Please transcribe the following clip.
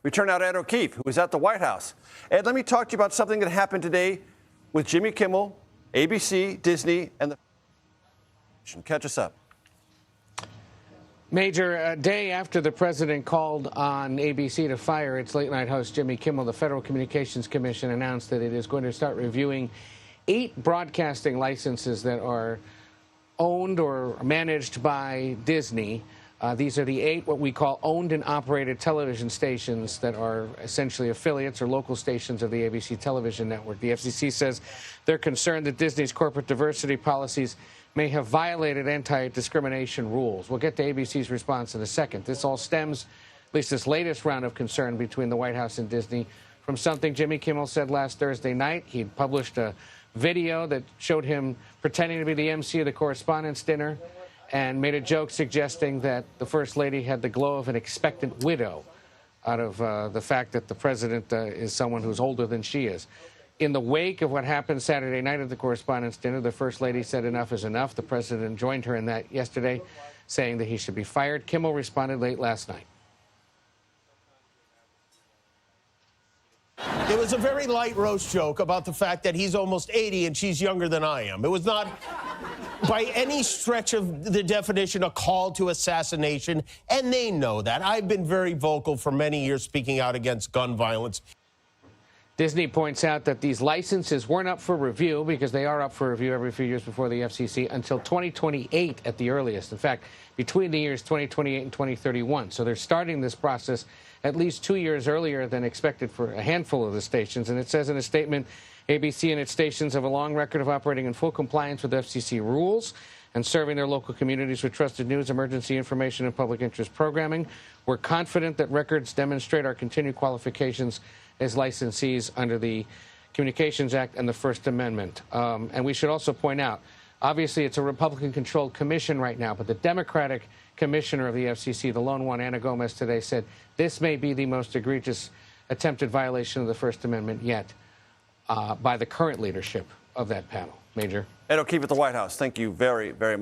We turn now to Ed O'Keefe, who was at the White House. Ed, let me talk to you about something that happened today with Jimmy Kimmel, ABC, Disney, and the... Catch us up. Major, a day after the president called on ABC to fire its late-night host Jimmy Kimmel, the Federal Communications Commission announced that it is going to start reviewing 8 broadcasting licenses that are owned or managed by Disney. These are the 8 what we call owned and operated television stations that are essentially affiliates or local stations of the ABC television network. The FCC says they're concerned that Disney's corporate diversity policies may have violated anti-discrimination rules. We'll get to ABC's response in a second. This all stems, at least this latest round of concern between the White House and Disney, from something Jimmy Kimmel said last Thursday night. He'd published a video that showed him pretending to be the MC of the correspondents' dinner and made a joke suggesting that the First Lady had the glow of an expectant widow out of the fact that the president is someone who's older than she is. In the wake of what happened Saturday night at the correspondents' dinner, the First Lady said enough is enough. The president joined her in that yesterday, saying that he should be fired. Kimmel responded late last night. It was a very light roast joke about the fact that he's almost 80 and she's younger than I am. It was not, by any stretch of the definition, a call to assassination, and they know that. I've been very vocal for many years speaking out against gun violence. Disney points out that these licenses weren't up for review, because they are up for review every few years before the FCC, until 2028 at the earliest. In fact, between the years 2028 and 2031. So they're starting this process at least 2 years earlier than expected for a handful of the stations. And it says in a statement, ABC and its stations have a long record of operating in full compliance with FCC rules and serving their local communities with trusted news, emergency information, and public interest programming. We're confident that records demonstrate our continued qualifications as licensees under the Communications Act and the First Amendment. And we should also point out, obviously it's a Republican-controlled commission right now, but the Democratic commissioner of the FCC, the lone one, Ana Gomez, today said this may be the most egregious attempted violation of the First Amendment yet by the current leadership of that panel. Major. Ed O'Keefe at the White House. Thank you very, very much.